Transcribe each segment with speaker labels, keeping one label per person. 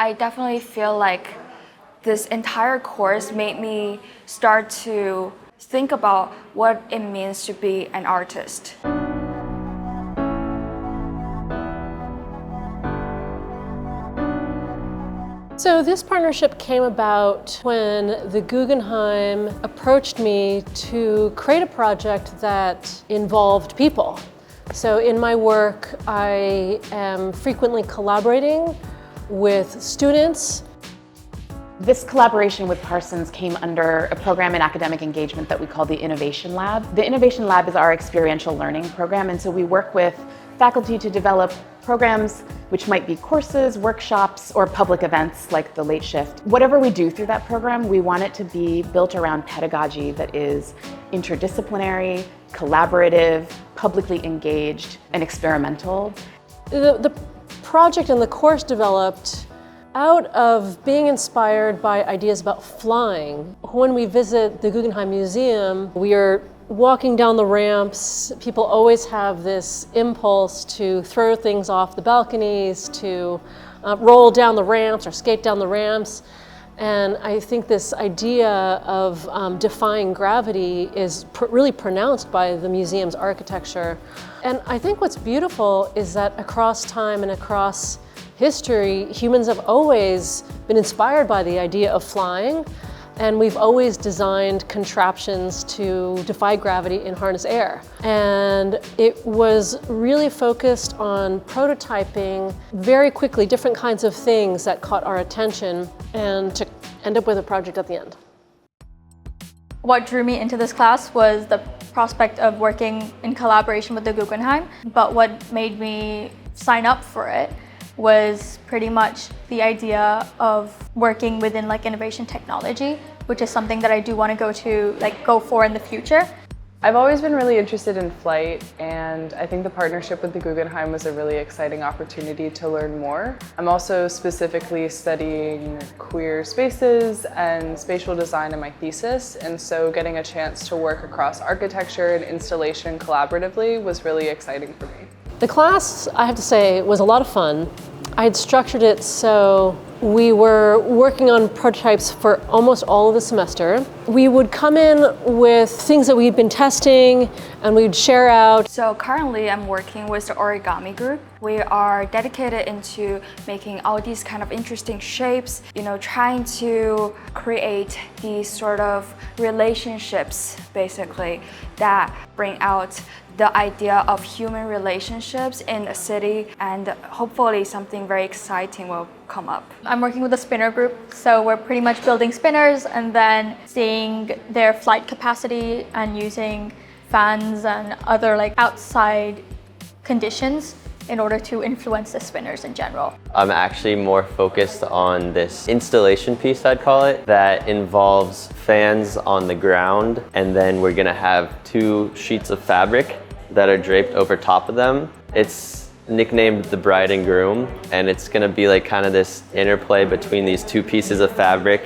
Speaker 1: I definitely feel like this entire course made me start to think about what it means to be an artist.
Speaker 2: So this partnership came about when the Guggenheim approached me to create a project that involved people. So in my work, I am frequently collaborating with students.
Speaker 3: This collaboration with Parsons came under a program in academic engagement that we call the Innovation Lab. The Innovation Lab is our experiential learning program, and so we work with faculty to develop programs which might be courses, workshops, or public events like the Late Shift. Whatever we do through that program, we want it to be built around pedagogy that is interdisciplinary, collaborative, publicly engaged, and experimental.
Speaker 2: The project and the course developed out of being inspired by ideas about flying. When we visit the Guggenheim Museum, we are walking down the ramps. People always have this impulse to throw things off the balconies, to roll down the ramps or skate down the ramps. And I think this idea of defying gravity is really pronounced by the museum's architecture. And I think what's beautiful is that across time and across history, humans have always been inspired by the idea of flying, and we've always designed contraptions to defy gravity and harness air. And it was really focused on prototyping very quickly different kinds of things that caught our attention, and to end up with a project at the end.
Speaker 4: What drew me into this class was the prospect of working in collaboration with the Guggenheim, but what made me sign up for it was pretty much the idea of working within innovation technology, which is something that I do want to go for in the future.
Speaker 5: I've always been really interested in flight, and I think the partnership with the Guggenheim was a really exciting opportunity to learn more. I'm also specifically studying queer spaces and spatial design in my thesis, and so getting a chance to work across architecture and installation collaboratively was really exciting for me.
Speaker 2: The class, I have to say, was a lot of fun. I had structured it so we were working on prototypes for almost all of the semester. We would come in with things that we'd been testing and we'd share out.
Speaker 1: So currently I'm working with the origami group. We are dedicated into making all these kind of interesting shapes, trying to create these sort of relationships basically that bring out the idea of human relationships in a city, and hopefully something very exciting will come up.
Speaker 4: I'm working with a spinner group, so we're pretty much building spinners and then seeing their flight capacity and using fans and other outside conditions in order to influence the spinners in general.
Speaker 6: I'm actually more focused on this installation piece, I'd call it, that involves fans on the ground, and then we're gonna have 2 sheets of fabric that are draped over top of them. It's nicknamed the bride and groom, and it's gonna be kind of this interplay between these 2 pieces of fabric.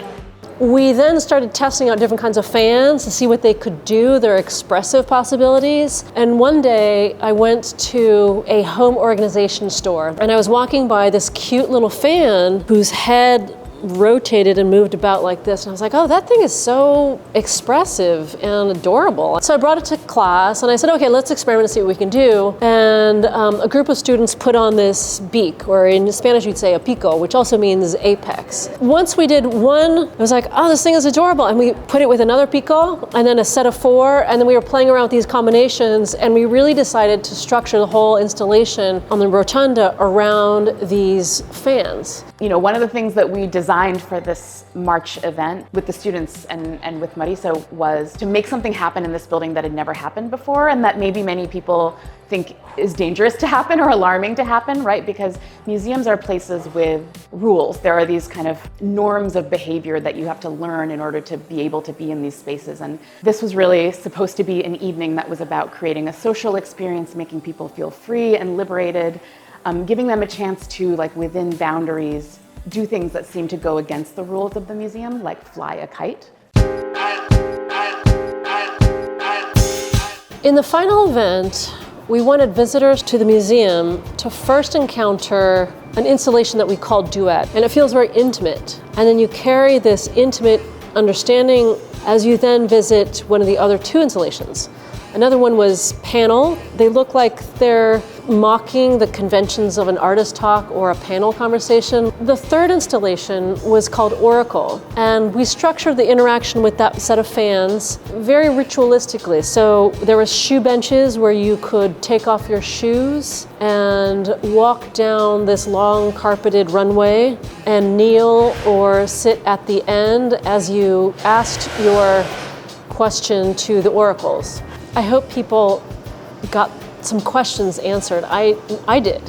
Speaker 2: We then started testing out different kinds of fans to see what they could do, their expressive possibilities. And one day I went to a home organization store, and I was walking by this cute little fan whose head rotated and moved about like this, and I was like, oh, that thing is so expressive and adorable. So I brought it to class and I said, okay, let's experiment and see what we can do. And a group of students put on this beak, or in Spanish you'd say a pico, which also means apex. Once we did one, I was like, oh, this thing is adorable, and we put it with another pico and then a set of 4, and then we were playing around with these combinations, and we really decided to structure the whole installation on the rotunda around these fans.
Speaker 3: One of the things that we designed for this March event with the students and with Marisa was to make something happen in this building that had never happened before, and that maybe many people think is dangerous to happen or alarming to happen, right? Because museums are places with rules. There are these kind of norms of behavior that you have to learn in order to be able to be in these spaces. And this was really supposed to be an evening that was about creating a social experience, making people feel free and liberated, giving them a chance to, within boundaries, do things that seem to go against the rules of the museum, like fly a kite.
Speaker 2: In the final event, we wanted visitors to the museum to first encounter an installation that we call Duet, and it feels very intimate. And then you carry this intimate understanding as you then visit one of the other two installations. Another one was Panel. They look like they're mocking the conventions of an artist talk or a panel conversation. The third installation was called Oracle, and we structured the interaction with that set of fans very ritualistically. So there was shoe benches where you could take off your shoes and walk down this long carpeted runway and kneel or sit at the end as you asked your question to the oracles. I hope people got some questions answered. I did.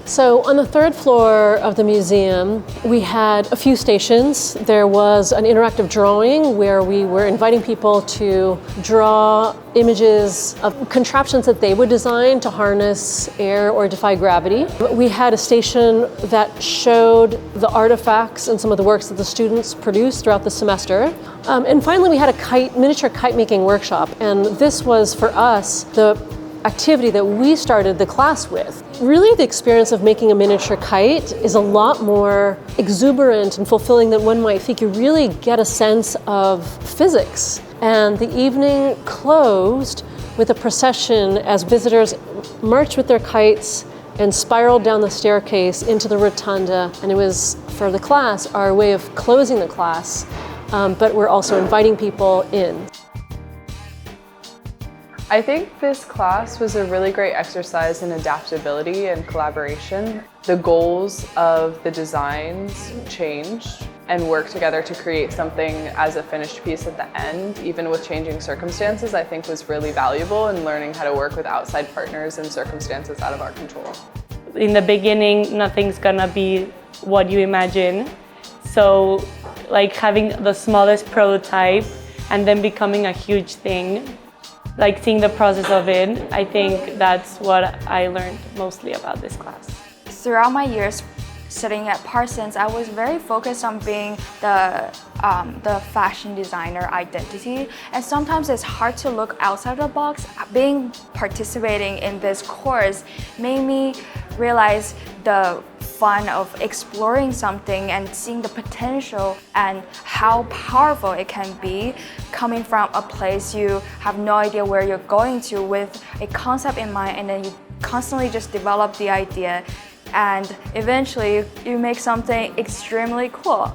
Speaker 2: So on the third floor of the museum, we had a few stations. There was an interactive drawing where we were inviting people to draw images of contraptions that they would design to harness air or defy gravity. We had a station that showed the artifacts and some of the works that the students produced throughout the semester. And finally, we had a miniature kite making workshop. And this was, for us, the activity that we started the class with. Really, the experience of making a miniature kite is a lot more exuberant and fulfilling than one might think. You really get a sense of physics. And the evening closed with a procession as visitors marched with their kites and spiraled down the staircase into the rotunda. And it was, for the class, our way of closing the class, but we're also inviting people in.
Speaker 5: I think this class was a really great exercise in adaptability and collaboration. The goals of the designs changed and worked together to create something as a finished piece at the end, even with changing circumstances, I think was really valuable in learning how to work with outside partners in circumstances out of our control.
Speaker 7: In the beginning, nothing's gonna be what you imagine. So like having the smallest prototype and then becoming a huge thing, like seeing the process of it, I think that's what I learned mostly about this class.
Speaker 1: Throughout my years studying at Parsons, I was very focused on being the fashion designer identity, and sometimes it's hard to look outside the box. Participating in this course made me realize the fun of exploring something and seeing the potential and how powerful it can be coming from a place you have no idea where you're going to with a concept in mind, and then you constantly just develop the idea and eventually you make something extremely cool.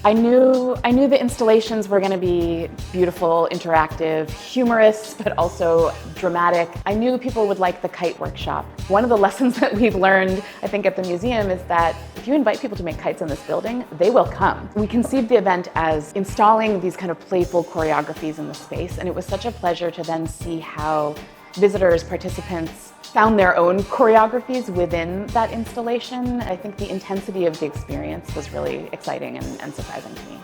Speaker 3: I knew the installations were going to be beautiful, interactive, humorous, but also dramatic. I knew people would like the kite workshop. One of the lessons that we've learned, I think, at the museum is that if you invite people to make kites in this building, they will come. We conceived the event as installing these kind of playful choreographies in the space, and it was such a pleasure to then see how visitors, participants, found their own choreographies within that installation. I think the intensity of the experience was really exciting and surprising to me.